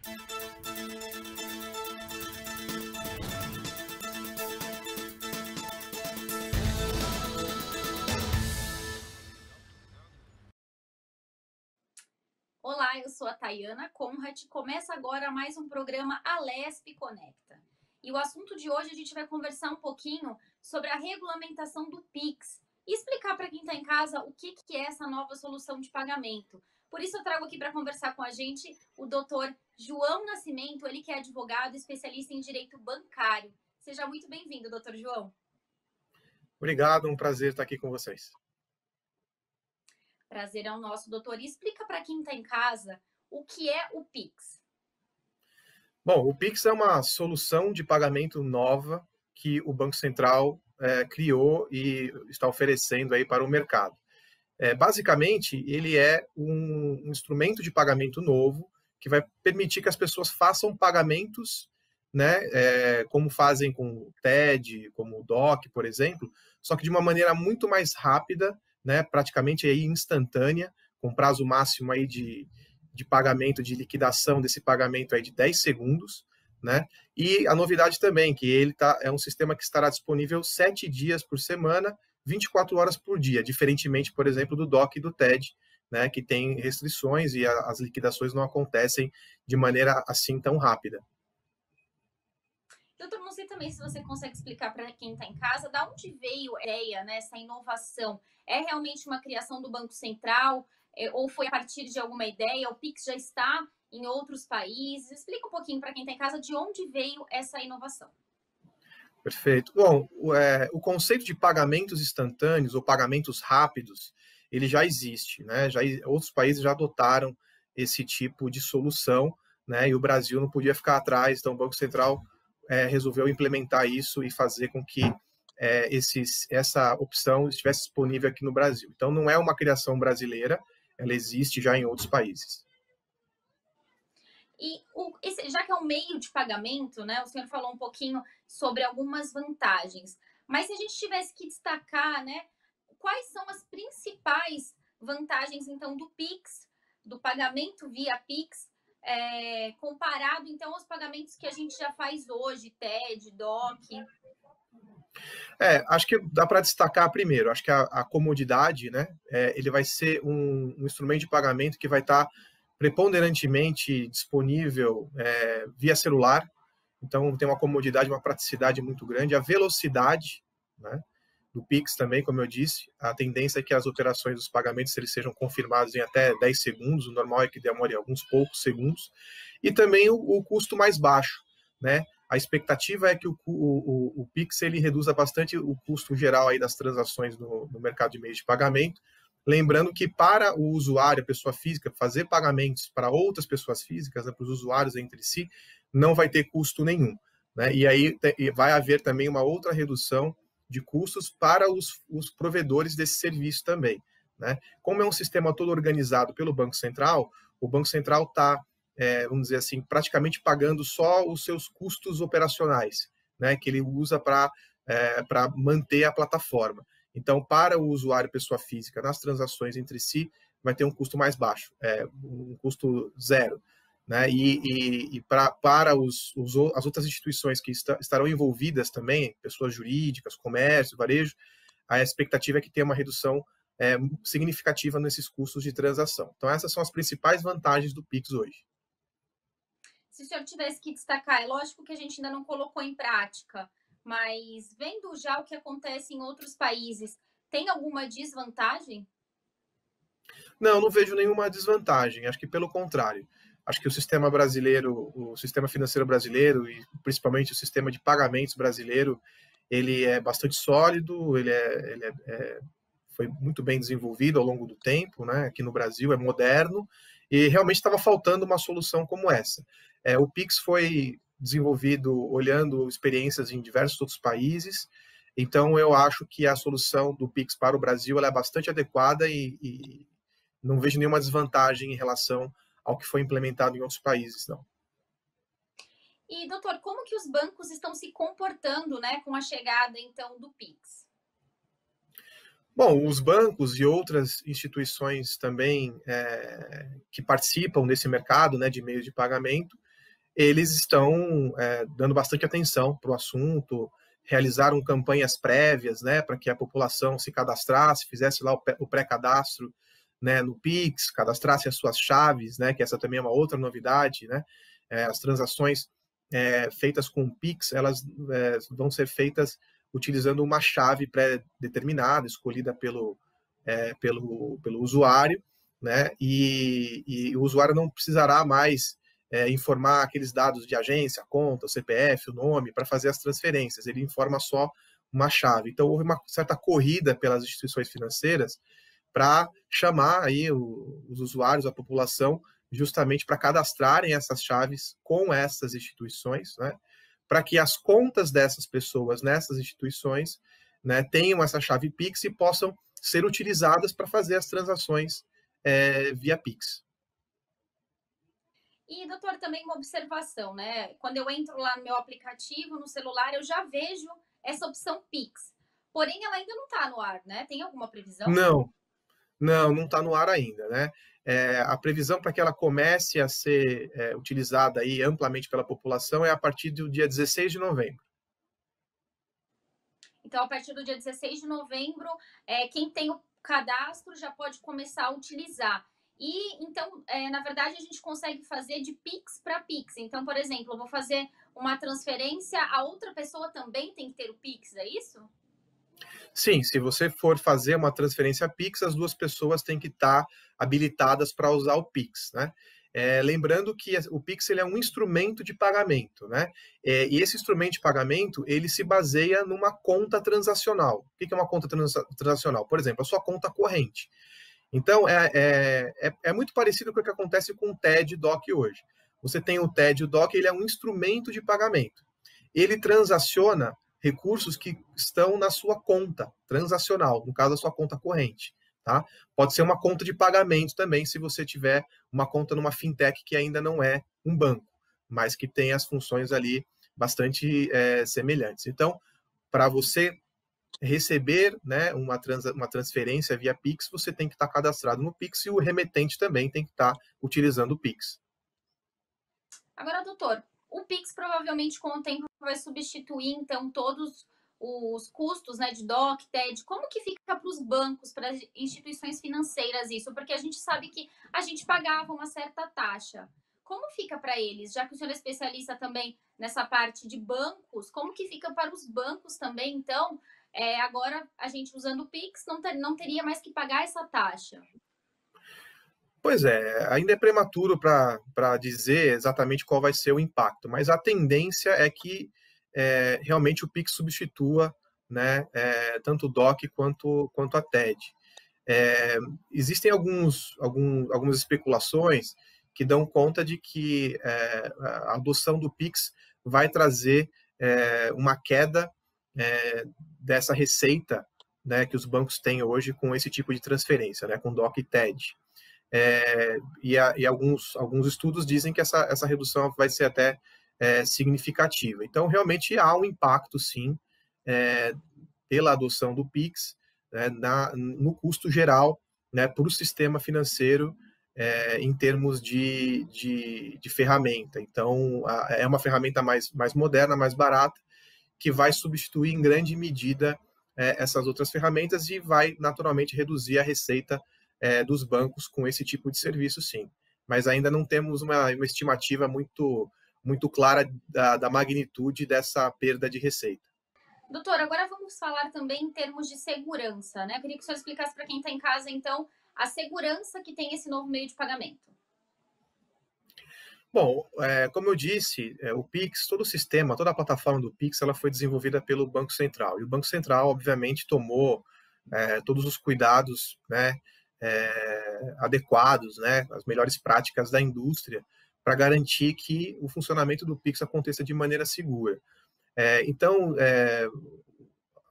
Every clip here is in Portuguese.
Olá, eu sou a Tayana Conrad. Começa agora mais um programa Alesp Conecta. E o assunto de hoje a gente vai conversar um pouquinho sobre a regulamentação do Pix e explicar para quem está em casa o que é essa nova solução de pagamento. Por isso eu trago aqui para conversar com a gente o doutor João Nascimento, ele que é advogado e especialista em direito bancário. Seja muito bem-vindo, doutor João. Obrigado, um prazer estar aqui com vocês. Prazer é o nosso, doutor. E explica para quem está em casa o que é o Pix. Bom, o Pix é uma solução de pagamento nova que o Banco Central criou e está oferecendo aí para o mercado. Basicamente, ele é um instrumento de pagamento novo que vai permitir que as pessoas façam pagamentos, né, como fazem com o TED, como o DOC, por exemplo, só que de uma maneira muito mais rápida, né, praticamente aí instantânea, com prazo máximo aí de pagamento, de liquidação desse pagamento aí de 10 segundos, né? E a novidade também, que ele é um sistema que estará disponível 7 dias por semana, 24 horas por dia, diferentemente, por exemplo, do DOC e do TED, né, que tem restrições e as liquidações não acontecem de maneira assim tão rápida. Doutor, não sei também se você consegue explicar para quem está em casa, da onde veio a ideia, né, essa inovação? É realmente uma criação do Banco Central ou foi a partir de alguma ideia? O Pix já está em outros países? Explica um pouquinho para quem está em casa de onde veio essa inovação. Perfeito. Bom, o conceito de pagamentos instantâneos ou pagamentos rápidos, ele já existe, né? Outros países já adotaram esse tipo de solução, né? E o Brasil não podia ficar atrás, então o Banco Central resolveu implementar isso e fazer com que essa opção estivesse disponível aqui no Brasil. Então, não é uma criação brasileira, ela existe já em outros países. E já que é um meio de pagamento, né, o senhor falou um pouquinho sobre algumas vantagens, mas se a gente tivesse que destacar, né, quais são as principais vantagens, então, do Pix, do pagamento via Pix, comparado, então, aos pagamentos que a gente já faz hoje, TED, DOC? Acho que dá para destacar primeiro, acho que a comodidade, né, ele vai ser um instrumento de pagamento que vai estar preponderantemente disponível via celular, então tem uma comodidade, uma praticidade muito grande, a velocidade, né, do Pix também, como eu disse, a tendência é que as operações dos pagamentos eles sejam confirmados em até 10 segundos, o normal é que demore alguns poucos segundos, e também o custo mais baixo, né? A expectativa é que o Pix ele reduza bastante o custo geral aí das transações no mercado de meios de pagamento, lembrando que para o usuário, a pessoa física, fazer pagamentos para outras pessoas físicas, né, para os usuários entre si, não vai ter custo nenhum, né? E aí vai haver também uma outra redução de custos para os provedores desse serviço também, né? Como é um sistema todo organizado pelo Banco Central, o Banco Central está, vamos dizer assim, praticamente pagando só os seus custos operacionais, né? Que ele usa para manter a plataforma. Então, para o usuário pessoa física, nas transações entre si, vai ter um custo mais baixo, um custo zero, né? E para as outras instituições que estarão envolvidas também, pessoas jurídicas, comércio, varejo, a expectativa é que tenha uma redução significativa nesses custos de transação. Então, essas são as principais vantagens do Pix hoje. Se o senhor tivesse que destacar, é lógico que a gente ainda não colocou em prática, mas vendo já o que acontece em outros países, tem alguma desvantagem? Não vejo nenhuma desvantagem. Acho que pelo contrário. Acho que o sistema brasileiro, o sistema financeiro brasileiro e principalmente o sistema de pagamentos brasileiro, ele é bastante sólido, ele foi muito bem desenvolvido ao longo do tempo, né? Aqui no Brasil é moderno e realmente estava faltando uma solução como essa. O Pix foi desenvolvido olhando experiências em diversos outros países, então eu acho que a solução do Pix para o Brasil ela é bastante adequada e não vejo nenhuma desvantagem em relação ao que foi implementado em outros países, não. E, doutor, como que os bancos estão se comportando, né, com a chegada, então, do Pix? Bom, os bancos e outras instituições também que participam desse mercado, né, de meios de pagamento, eles estão dando bastante atenção para o assunto, realizaram campanhas prévias, né, para que a população se cadastrasse, fizesse lá o pré-cadastro, né, no Pix, cadastrasse as suas chaves, né, que essa também é uma outra novidade, né, as transações feitas com o Pix, elas vão ser feitas utilizando uma chave pré-determinada, escolhida pelo usuário, né, e o usuário não precisará mais informar aqueles dados de agência, conta, o CPF, o nome, para fazer as transferências. Ele informa só uma chave. Então, houve uma certa corrida pelas instituições financeiras para chamar aí os usuários, a população, justamente para cadastrarem essas chaves com essas instituições, né, para que as contas dessas pessoas nessas instituições, né, tenham essa chave Pix e possam ser utilizadas para fazer as transações via Pix. E, doutor, também uma observação, né? Quando eu entro lá no meu aplicativo, no celular, eu já vejo essa opção Pix. Porém, ela ainda não está no ar, né? Tem alguma previsão? Não está no ar ainda, né? A previsão para que ela comece a ser utilizada aí amplamente pela população é a partir do dia 16 de novembro. Então, a partir do dia 16 de novembro, quem tem o cadastro já pode começar a utilizar. E, então, na verdade, a gente consegue fazer de Pix para Pix. Então, por exemplo, eu vou fazer uma transferência, a outra pessoa também tem que ter o Pix, é isso? Sim, se você for fazer uma transferência Pix, as duas pessoas têm que estar habilitadas para usar o Pix, né? Lembrando que o Pix ele é um instrumento de pagamento, né? E esse instrumento de pagamento ele se baseia numa conta transacional. O que é uma conta transacional? Por exemplo, a sua conta corrente. Então, é muito parecido com o que acontece com o TED e DOC hoje. Você tem o TED e o DOC, ele é um instrumento de pagamento. Ele transaciona recursos que estão na sua conta transacional, no caso, a sua conta corrente. Tá? Pode ser uma conta de pagamento também, se você tiver uma conta numa fintech que ainda não é um banco, mas que tem as funções ali bastante semelhantes. Então, para você receber, né, uma transferência via Pix, você tem que estar cadastrado no Pix e o remetente também tem que estar utilizando o Pix. Agora, doutor, o Pix provavelmente com o tempo vai substituir, então, todos os custos, né, de DOC, TED. Como que fica para os bancos, para as instituições financeiras isso? Porque a gente sabe que a gente pagava uma certa taxa. Como fica para eles? Já que o senhor é especialista também nessa parte de bancos, como que fica para os bancos também, então? Agora, a gente usando o Pix não teria mais que pagar essa taxa. Pois é, ainda é prematuro para dizer exatamente qual vai ser o impacto, mas a tendência é que realmente o Pix substitua, né, tanto o DOC quanto a TED. Existem algumas especulações que dão conta de que a adoção do Pix vai trazer uma queda dessa receita, né, que os bancos têm hoje com esse tipo de transferência, né, com DOC e TED. E alguns estudos dizem que essa redução vai ser até significativa. Então, realmente há um impacto, sim, pela adoção do PIX, né, no custo geral, né, para o sistema financeiro em termos de ferramenta. Então, é uma ferramenta mais moderna, mais barata, que vai substituir em grande medida essas outras ferramentas e vai naturalmente reduzir a receita dos bancos com esse tipo de serviço, sim. Mas ainda não temos uma estimativa muito clara da magnitude dessa perda de receita. Doutor, agora vamos falar também em termos de segurança, né? Eu queria que o senhor explicasse para quem está em casa, então, a segurança que tem esse novo meio de pagamento. Bom, como eu disse, o Pix, todo o sistema, toda a plataforma do Pix, ela foi desenvolvida pelo Banco Central. E o Banco Central, obviamente, tomou todos os cuidados, né, adequados, né, as melhores práticas da indústria para garantir que o funcionamento do Pix aconteça de maneira segura. Então,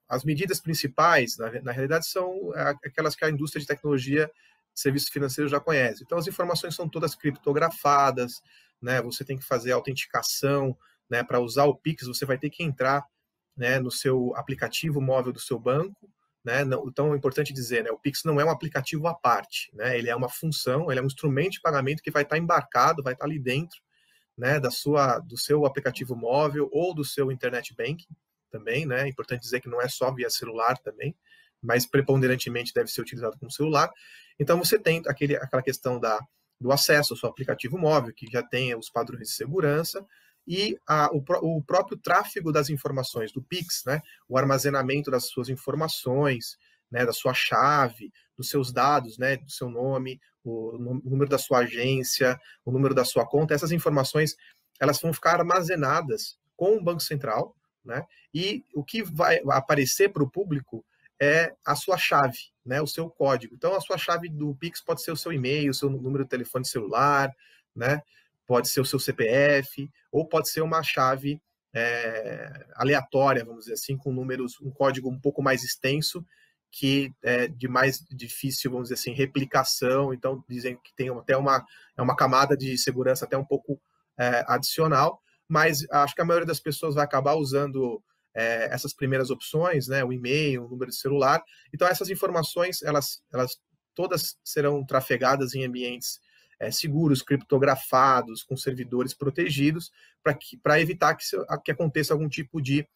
as medidas principais, na realidade, são aquelas que a indústria de tecnologia de serviços financeiros já conhece. Então, as informações são todas criptografadas, né, você tem que fazer autenticação, né, para usar o Pix, você vai ter que entrar, né, no seu aplicativo móvel do seu banco, né? Então é importante dizer, né, o Pix não é um aplicativo à parte, né? Ele é uma função, ele é um instrumento de pagamento que vai estar embarcado, vai estar ali dentro, né, do seu aplicativo móvel ou do seu internet banking também, né? É importante dizer que não é só via celular também, mas preponderantemente deve ser utilizado com celular. Então você tem aquela questão do acesso ao seu aplicativo móvel, que já tem os padrões de segurança, e o próprio tráfego das informações do Pix, né? O armazenamento das suas informações, né? Da sua chave, dos seus dados, né? Do seu nome, o número da sua agência, o número da sua conta. Essas informações elas vão ficar armazenadas com o Banco Central, né? E o que vai aparecer para o público é a sua chave, né? O seu código. Então, a sua chave do Pix pode ser o seu e-mail, o seu número de telefone celular, né? Pode ser o seu CPF, ou pode ser uma chave aleatória, vamos dizer assim, com números, um código um pouco mais extenso, que é de mais difícil, vamos dizer assim, replicação. Então, dizem que tem até uma camada de segurança até um pouco adicional, mas acho que a maioria das pessoas vai acabar usando essas primeiras opções, né, o e-mail, o número de celular. Então, essas informações, elas todas serão trafegadas em ambientes seguros, criptografados, com servidores protegidos, para evitar que aconteça algum tipo de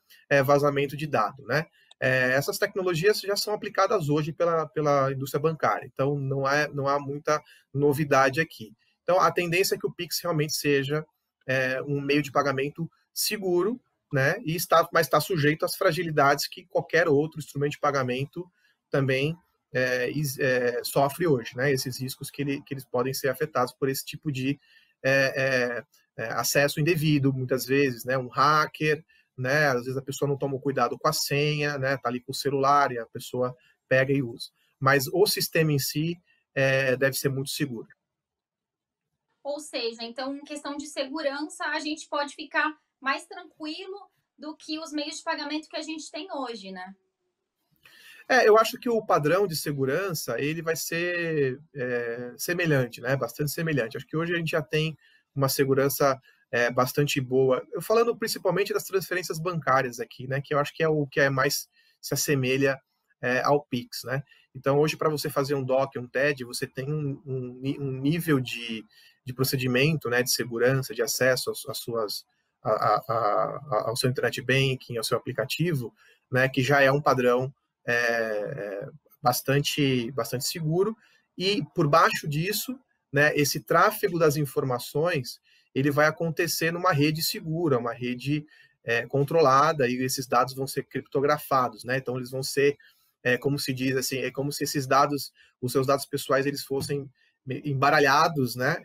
vazamento de dado, né? Essas tecnologias já são aplicadas hoje pela indústria bancária, então não há muita novidade aqui. Então, a tendência é que o Pix realmente seja um meio de pagamento seguro, né? Mas está sujeito às fragilidades que qualquer outro instrumento de pagamento também sofre hoje, né? Esses riscos que eles podem ser afetados por esse tipo de acesso indevido, muitas vezes, né? Um hacker, né? Às vezes a pessoa não toma cuidado com a senha, né? Tá ali com o celular e a pessoa pega e usa. Mas o sistema em si deve ser muito seguro. Ou seja, então, em questão de segurança, a gente pode ficar mais tranquilo do que os meios de pagamento que a gente tem hoje, né? Eu acho que o padrão de segurança ele vai ser semelhante, né? Bastante semelhante. Acho que hoje a gente já tem uma segurança bastante boa. Eu falando principalmente das transferências bancárias aqui, né? Que eu acho que é o que mais se assemelha ao Pix, né? Então, hoje, para você fazer um DOC, um TED, você tem um nível de procedimento, né? De segurança, de acesso ao seu internet banking, ao seu aplicativo, né? Que já é um padrão bastante seguro, e por baixo disso, né, esse tráfego das informações ele vai acontecer numa rede segura, uma rede controlada, e esses dados vão ser criptografados, né? Então eles vão ser, como se diz assim, é como se esses dados, os seus dados pessoais, eles fossem embaralhados, né?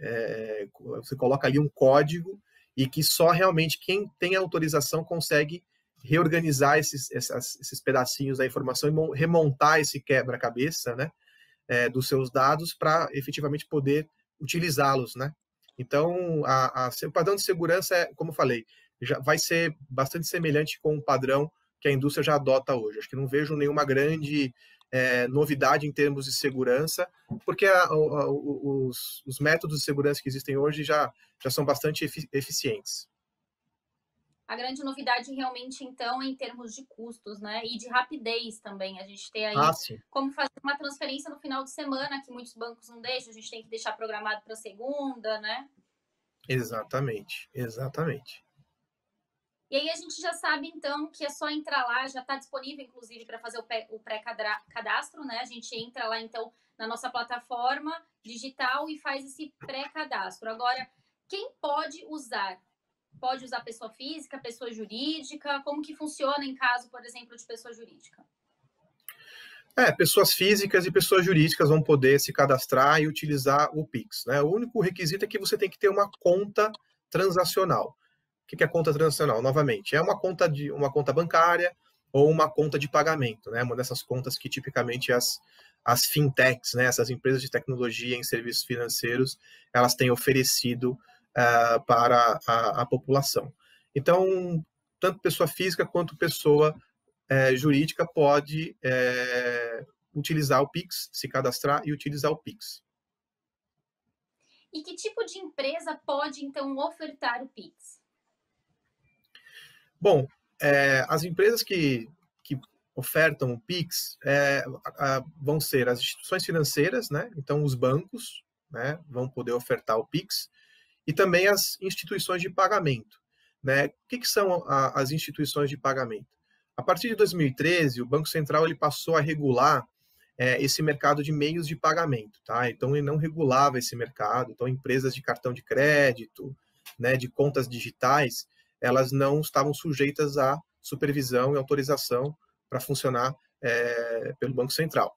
Você coloca ali um código e que só realmente quem tem autorização consegue reorganizar esses pedacinhos da informação e remontar esse quebra-cabeça, né, dos seus dados para efetivamente poder utilizá-los, né? Então, o padrão de segurança, como eu falei, já vai ser bastante semelhante com o padrão que a indústria já adota hoje. Acho que não vejo nenhuma grande novidade em termos de segurança, porque os métodos de segurança que existem hoje já são bastante eficientes. A grande novidade realmente, então, é em termos de custos, né? E de rapidez também. A gente tem aí como fazer uma transferência no final de semana, que muitos bancos não deixam, a gente tem que deixar programado para segunda, né? Exatamente. E aí a gente já sabe, então, que é só entrar lá, já está disponível, inclusive, para fazer o pré-cadastro, né? A gente entra lá, então, na nossa plataforma digital e faz esse pré-cadastro. Agora, quem pode usar? Pode usar pessoa física, pessoa jurídica? Como que funciona em caso, por exemplo, de pessoa jurídica? Pessoas físicas e pessoas jurídicas vão poder se cadastrar e utilizar o Pix, né? O único requisito é que você tem que ter uma conta transacional. O que é conta transacional? Novamente, é uma conta bancária ou uma conta de pagamento, né? Uma dessas contas que tipicamente as fintechs, né? Essas empresas de tecnologia em serviços financeiros, elas têm oferecido para a população. Então, tanto pessoa física quanto pessoa jurídica pode utilizar o Pix, se cadastrar e utilizar o Pix. E que tipo de empresa pode, então, ofertar o Pix? Bom, as empresas que ofertam o Pix vão ser as instituições financeiras, né? Então, os bancos, né, vão poder ofertar o Pix, e também as instituições de pagamento. Né? O que são as instituições de pagamento? A partir de 2013, o Banco Central ele passou a regular esse mercado de meios de pagamento. Tá? Então, ele não regulava esse mercado. Então, empresas de cartão de crédito, né, de contas digitais, elas não estavam sujeitas à supervisão e autorização para funcionar pelo Banco Central.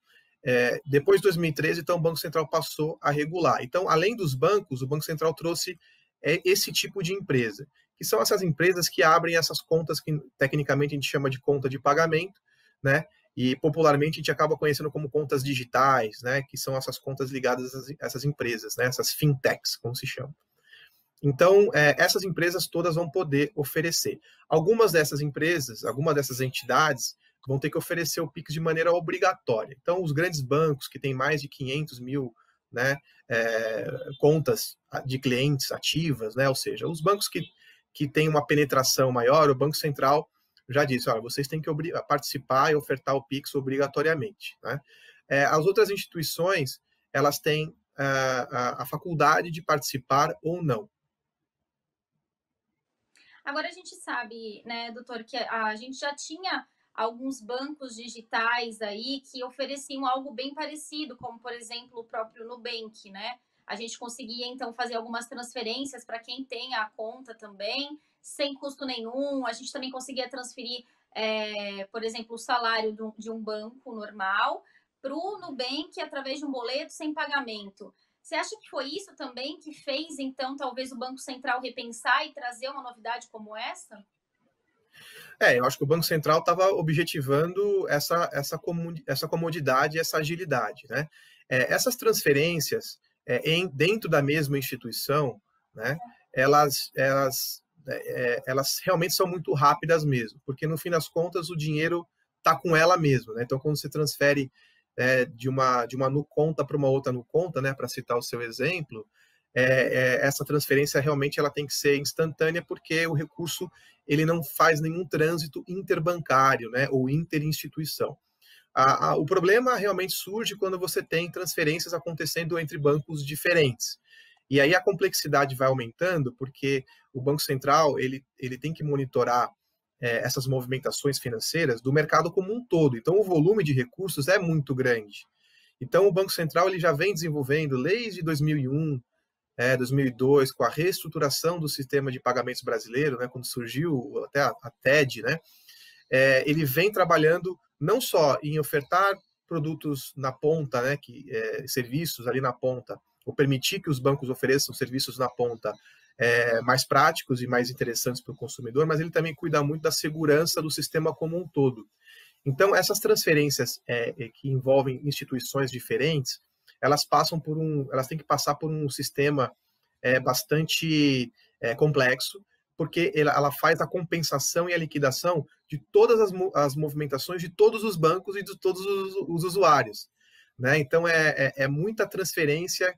Depois de 2013, então, o Banco Central passou a regular. Então, além dos bancos, o Banco Central trouxe esse tipo de empresa, que são essas empresas que abrem essas contas que, tecnicamente, a gente chama de conta de pagamento, né? E, popularmente, a gente acaba conhecendo como contas digitais, né? Que são essas contas ligadas a essas empresas, né? Essas fintechs, como se chama. Então, essas empresas todas vão poder oferecer. Algumas dessas empresas, algumas dessas entidades, vão ter que oferecer o Pix de maneira obrigatória. Então, os grandes bancos, que têm mais de 500 mil, né, contas de clientes ativas, né, ou seja, os bancos que têm uma penetração maior, o Banco Central já disse, olha, vocês têm que participar e ofertar o Pix obrigatoriamente. Né? As outras instituições, elas têm a faculdade de participar ou não. Agora a gente sabe, né, doutor, que a gente já tinha alguns bancos digitais aí que ofereciam algo bem parecido, como, por exemplo, o próprio Nubank, né? A gente conseguia, então, fazer algumas transferências para quem tem a conta também, sem custo nenhum. A gente também conseguia transferir, por exemplo, o salário de um banco normal para o Nubank através de um boleto sem pagamento. Você acha que foi isso também que fez, então, talvez o Banco Central repensar e trazer uma novidade como essa? Eu acho que o Banco Central estava objetivando essa comodidade, essa agilidade. Né? Essas transferências dentro da mesma instituição, né, elas realmente são muito rápidas mesmo, porque no fim das contas o dinheiro está com ela mesma. Né? Então, quando você transfere de uma conta para uma outra conta, né, para citar o seu exemplo, essa transferência realmente ela tem que ser instantânea, porque o recurso ele não faz nenhum trânsito interbancário, né, ou interinstituição. O problema realmente surge quando você tem transferências acontecendo entre bancos diferentes. E aí a complexidade vai aumentando, porque o Banco Central ele tem que monitorar essas movimentações financeiras do mercado como um todo. Então, o volume de recursos é muito grande. Então, o Banco Central ele já vem desenvolvendo, desde 2001, 2002, com a reestruturação do sistema de pagamentos brasileiro, né, quando surgiu até a TED, né, ele vem trabalhando não só em ofertar produtos na ponta, né, serviços ali na ponta, ou permitir que os bancos ofereçam serviços na ponta mais práticos e mais interessantes para o consumidor, mas ele também cuida muito da segurança do sistema como um todo. Então, essas transferências que envolvem instituições diferentes, elas têm que passar por um sistema bastante complexo, porque ela faz a compensação e a liquidação de todas as movimentações de todos os bancos e de todos os usuários. Né? Então, muita transferência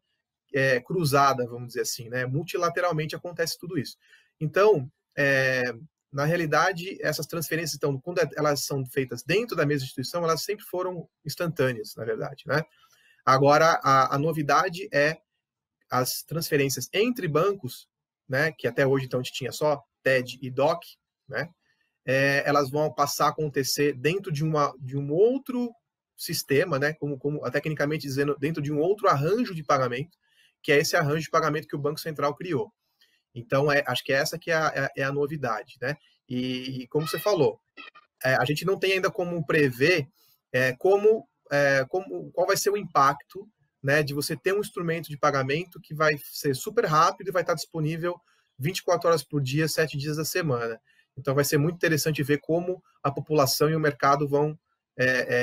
cruzada, vamos dizer assim, né? Multilateralmente acontece tudo isso. Então, na realidade, essas transferências, então, quando elas são feitas dentro da mesma instituição, elas sempre foram instantâneas, na verdade, né? Agora, a novidade é as transferências entre bancos, né? Que até hoje, então, a gente tinha só TED e DOC, né? Elas vão passar a acontecer dentro de um outro sistema, né? Como tecnicamente dizendo, dentro de um outro arranjo de pagamento, que é esse arranjo de pagamento que o Banco Central criou. Então, acho que essa que é a novidade, né? E como você falou, a gente não tem ainda como prever qual vai ser o impacto, né, de você ter um instrumento de pagamento que vai ser super rápido e vai estar disponível 24 horas por dia, 7 dias da semana. Então, vai ser muito interessante ver como a população e o mercado vão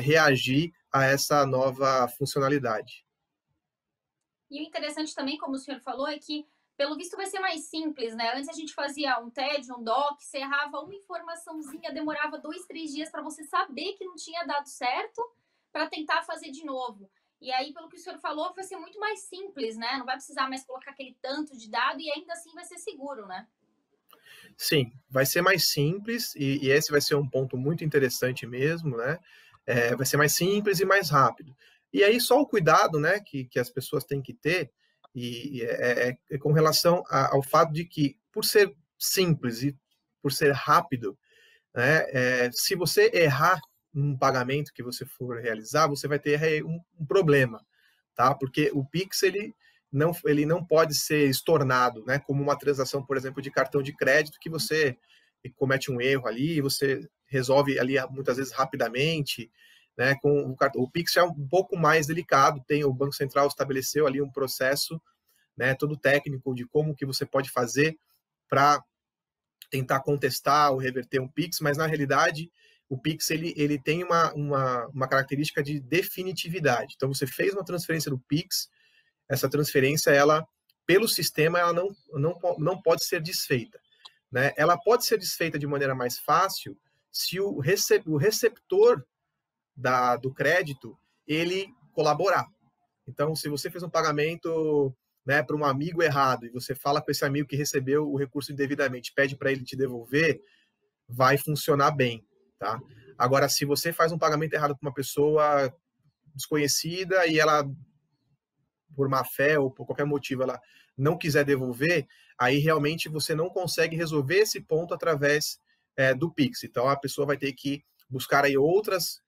reagir a essa nova funcionalidade. E o interessante também, como o senhor falou, é que, pelo visto, vai ser mais simples, né? Antes a gente fazia um TED, um DOC, você errava uma informaçãozinha, demorava 2, 3 dias para você saber que não tinha dado certo, para tentar fazer de novo. E aí, pelo que o senhor falou, vai ser muito mais simples, né? Não vai precisar mais colocar aquele tanto de dado e ainda assim vai ser seguro, né? Sim, vai ser mais simples e esse vai ser um ponto muito interessante mesmo, né? Vai ser mais simples e mais rápido. E aí só o cuidado, né, que as pessoas têm que ter, E é com relação ao fato de que, por ser simples e por ser rápido, né, se você errar num pagamento que você for realizar, você vai ter um problema, tá? Porque o Pix, ele não pode ser estornado, né? Como uma transação, por exemplo, de cartão de crédito, que você comete um erro ali, você resolve ali muitas vezes rapidamente, né? Com o Pix é um pouco mais delicado, o Banco Central estabeleceu ali um processo, né, todo técnico de como que você pode fazer para tentar contestar ou reverter um Pix, mas na realidade o Pix ele tem uma característica de definitividade. Então você fez uma transferência do Pix, essa transferência, ela, pelo sistema, ela não pode ser desfeita, né? Ela pode ser desfeita de maneira mais fácil se o receptor do crédito ele colaborar. Então, se você fez um pagamento, né, para um amigo errado e você fala com esse amigo que recebeu o recurso indevidamente, pede para ele te devolver, vai funcionar bem, tá? Agora, se você faz um pagamento errado para uma pessoa desconhecida e ela, por má fé ou por qualquer motivo, ela não quiser devolver, aí realmente você não consegue resolver esse ponto através do Pix. Então, a pessoa vai ter que buscar aí outros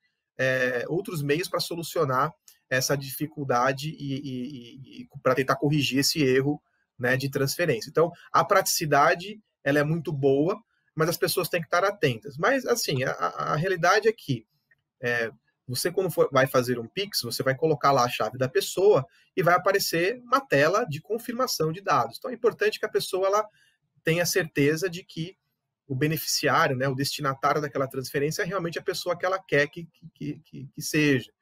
meios para solucionar essa dificuldade e para tentar corrigir esse erro, né, de transferência. Então, a praticidade ela é muito boa, mas as pessoas têm que estar atentas. Mas, assim, a realidade é que você, quando vai fazer um Pix, você vai colocar lá a chave da pessoa e vai aparecer uma tela de confirmação de dados. Então, é importante que a pessoa ela tenha certeza de que o beneficiário, né, o destinatário daquela transferência é realmente a pessoa que ela quer que seja,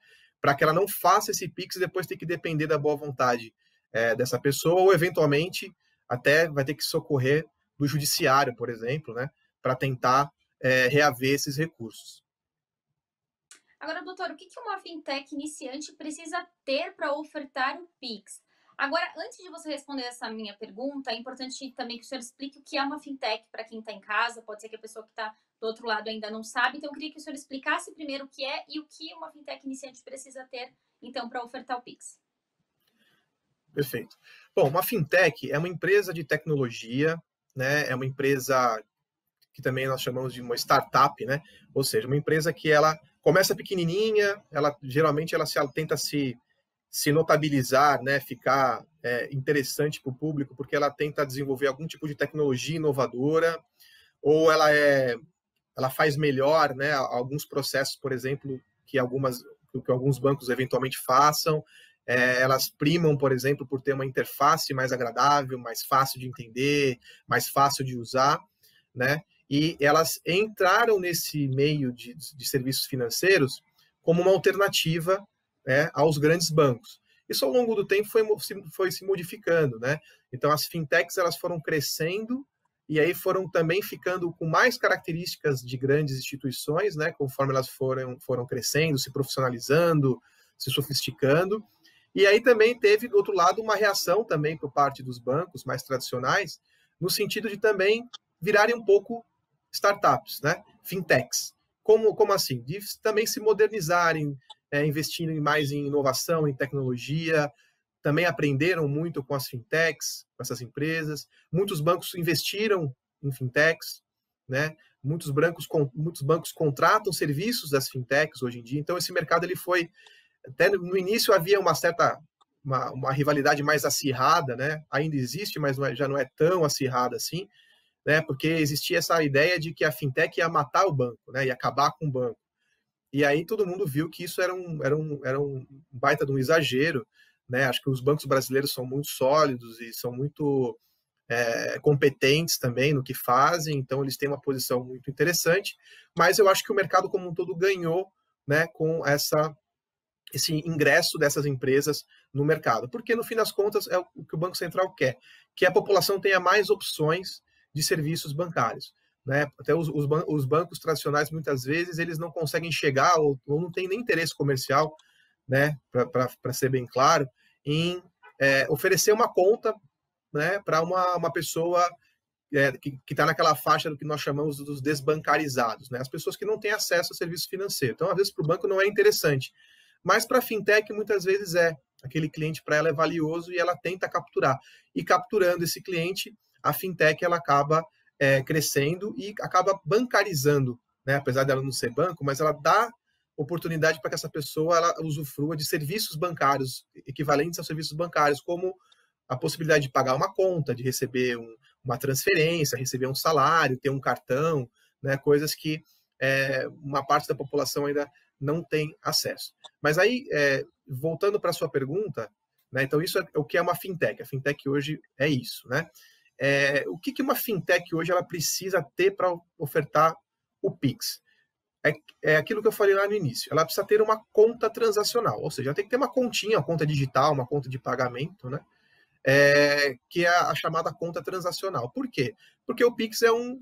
para que ela não faça esse Pix e depois ter que depender da boa vontade dessa pessoa, ou eventualmente até vai ter que socorrer do judiciário, por exemplo, né, para tentar reaver esses recursos. Agora, doutor, o que uma fintech iniciante precisa ter para ofertar o Pix? Agora, antes de você responder essa minha pergunta, é importante também que o senhor explique o que é uma fintech para quem está em casa. Pode ser que a pessoa que está do outro lado ainda não sabe. Então, eu queria que o senhor explicasse primeiro o que é e o que uma fintech iniciante precisa ter, então, para ofertar o Pix. Perfeito. Bom, uma fintech é uma empresa de tecnologia, né? É uma empresa que também nós chamamos de uma startup, né? Ou seja, uma empresa que ela começa pequenininha, geralmente ela tenta se notabilizar, né? Ficar interessante para o público, porque ela tenta desenvolver algum tipo de tecnologia inovadora, ou ela faz melhor, né? Alguns processos, por exemplo, que alguns bancos eventualmente façam. Elas primam, por exemplo, por ter uma interface mais agradável, mais fácil de entender, mais fácil de usar, né? E elas entraram nesse meio de serviços financeiros como uma alternativa, né, aos grandes bancos. Isso, ao longo do tempo, foi se modificando, né? Então, as fintechs elas foram crescendo e aí foram também ficando com mais características de grandes instituições, né? Conforme elas foram crescendo, se profissionalizando, se sofisticando. E aí também teve, do outro lado, uma reação também por parte dos bancos mais tradicionais, no sentido de também virarem um pouco startups, né? Fintechs. Como assim? De também se modernizarem, investindo mais em inovação, em tecnologia. Também aprenderam muito com as fintechs, com essas empresas. Muitos bancos investiram em fintechs, né? Muitos bancos contratam serviços das fintechs hoje em dia. Então, esse mercado ele foi... Até no início havia uma rivalidade mais acirrada, né? Ainda existe, mas já não é tão acirrada assim, né? Porque existia essa ideia de que a fintech ia matar o banco, né? Ia acabar com o banco. E aí todo mundo viu que isso era um baita de um exagero, né? Acho que os bancos brasileiros são muito sólidos e são muito competentes também no que fazem, então eles têm uma posição muito interessante, mas eu acho que o mercado como um todo ganhou, né, com esse ingresso dessas empresas no mercado, porque no fim das contas é o que o Banco Central quer, que a população tenha mais opções de serviços bancários, né? Até os bancos tradicionais, muitas vezes, eles não conseguem chegar ou não tem nem interesse comercial, né, para ser bem claro, em oferecer uma conta, né, para uma pessoa que está naquela faixa do que nós chamamos dos desbancarizados, né? As pessoas que não têm acesso a serviço financeiro. Então, às vezes, para o banco não é interessante, mas para a fintech muitas vezes é, Aquele cliente para ela é valioso e ela tenta capturar. E capturando esse cliente, a fintech ela acaba crescendo e acaba bancarizando, né? Apesar dela não ser banco, mas ela dá oportunidade para que essa pessoa ela usufrua de serviços bancários equivalentes aos serviços bancários, como a possibilidade de pagar uma conta, de receber uma transferência, receber um salário, ter um cartão, né? Coisas que uma parte da população ainda não tem acesso. Mas aí, voltando para a sua pergunta, né? Então isso é o que é uma fintech. A fintech hoje é isso, né? O que uma fintech hoje ela precisa ter para ofertar o Pix? É aquilo que eu falei lá no início. Ela precisa ter uma conta transacional, ou seja, ela tem que ter uma continha, uma conta digital, uma conta de pagamento, né? Que é a chamada conta transacional. Por quê? Porque o Pix é um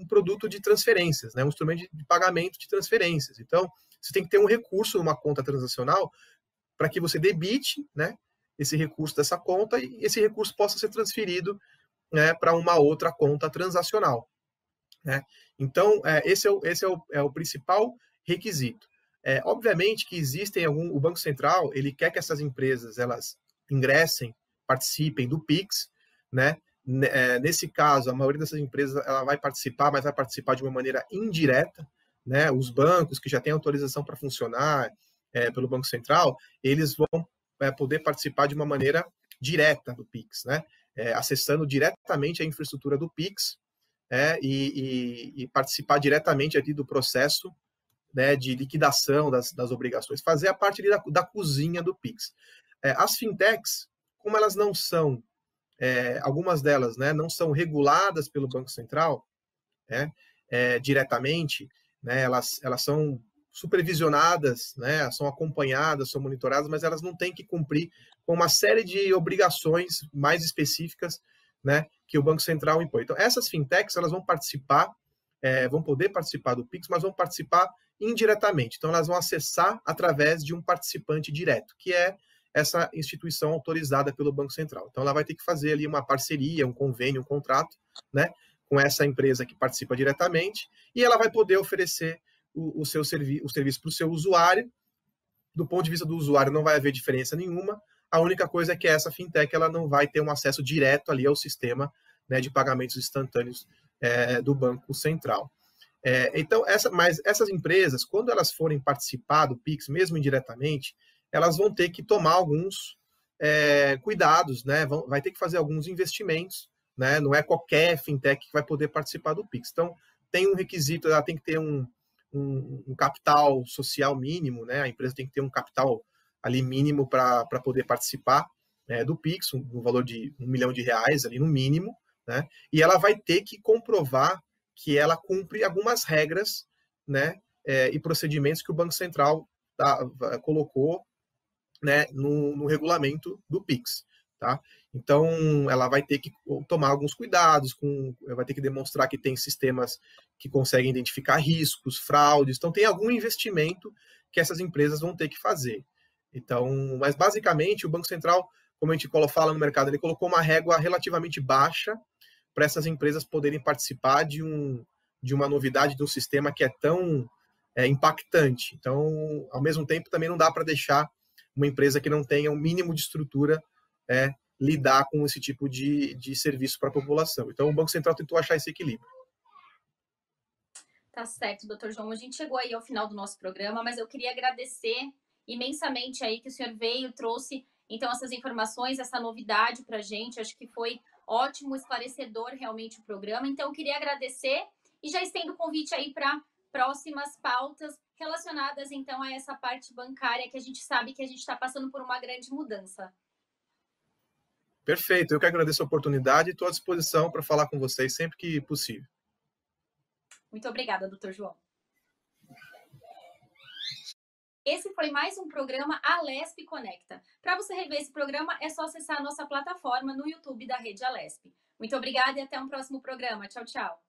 produto de transferências, né? Um instrumento de pagamento de transferências. Então, você tem que ter um recurso numa conta transacional para que você debite, né, esse recurso dessa conta e esse recurso possa ser transferido, né, para uma outra conta transacional, né? Então, esse é o principal requisito. Obviamente que existem o Banco Central, ele quer que essas empresas elas ingressem, participem do Pix, né? Nesse caso, a maioria dessas empresas ela vai participar, mas vai participar de uma maneira indireta, né? Os bancos que já têm autorização para funcionar pelo Banco Central, eles vão poder participar de uma maneira direta do Pix, né? Acessando diretamente a infraestrutura do Pix, e participar diretamente aqui do processo, né, de liquidação das obrigações, fazer a parte ali da cozinha do Pix. As fintechs, como elas não são, algumas delas, né, não são reguladas pelo Banco Central, né, diretamente, né, elas são supervisionadas, né, são acompanhadas, são monitoradas, mas elas não têm que cumprir com uma série de obrigações mais específicas, né, que o Banco Central impõe. Então, essas fintechs elas vão participar, vão poder participar do Pix, mas vão participar indiretamente. Então, elas vão acessar através de um participante direto, que é essa instituição autorizada pelo Banco Central. Então, ela vai ter que fazer ali uma parceria, um convênio, um contrato, né, com essa empresa que participa diretamente, e ela vai poder oferecer o serviço para o seu usuário. Do ponto de vista do usuário, não vai haver diferença nenhuma. A única coisa é que essa fintech ela não vai ter um acesso direto ali ao sistema, né, de pagamentos instantâneos do Banco Central. Então, mas essas empresas, quando elas forem participar do Pix, mesmo indiretamente, elas vão ter que tomar alguns cuidados, né? Vai ter que fazer alguns investimentos, né? Não é qualquer fintech que vai poder participar do Pix. Então, tem um requisito, ela tem que ter um capital social mínimo, né? A empresa tem que ter um capital ali mínimo para poder participar do Pix, no valor de R$1 milhão ali no mínimo, né? E ela vai ter que comprovar que ela cumpre algumas regras, né, e procedimentos que o Banco Central colocou, né, no regulamento do Pix, tá? Então, ela vai ter que tomar alguns cuidados, vai ter que demonstrar que tem sistemas que conseguem identificar riscos, fraudes. Então, tem algum investimento que essas empresas vão ter que fazer. Então, mas basicamente, o Banco Central, como a gente fala no mercado, ele colocou uma régua relativamente baixa para essas empresas poderem participar de uma novidade de um sistema que é tão impactante. Então, ao mesmo tempo, também não dá para deixar uma empresa que não tenha um mínimo de estrutura lidar com esse tipo de serviço para a população. Então, o Banco Central tentou achar esse equilíbrio. Tá certo, doutor João. A gente chegou aí ao final do nosso programa, mas eu queria agradecer imensamente aí que o senhor veio, trouxe, então, essas informações, essa novidade para a gente. Acho que foi ótimo, esclarecedor realmente o programa. Então, eu queria agradecer e já estendo o convite aí para próximas pautas relacionadas, então, a essa parte bancária que a gente sabe que a gente está passando por uma grande mudança. Perfeito. Eu que agradeço a oportunidade e estou à disposição para falar com vocês sempre que possível. Muito obrigada, doutor João. Esse foi mais um programa Alesp Conecta. Para você rever esse programa, é só acessar a nossa plataforma no YouTube da Rede Alesp. Muito obrigada e até um próximo programa. Tchau, tchau.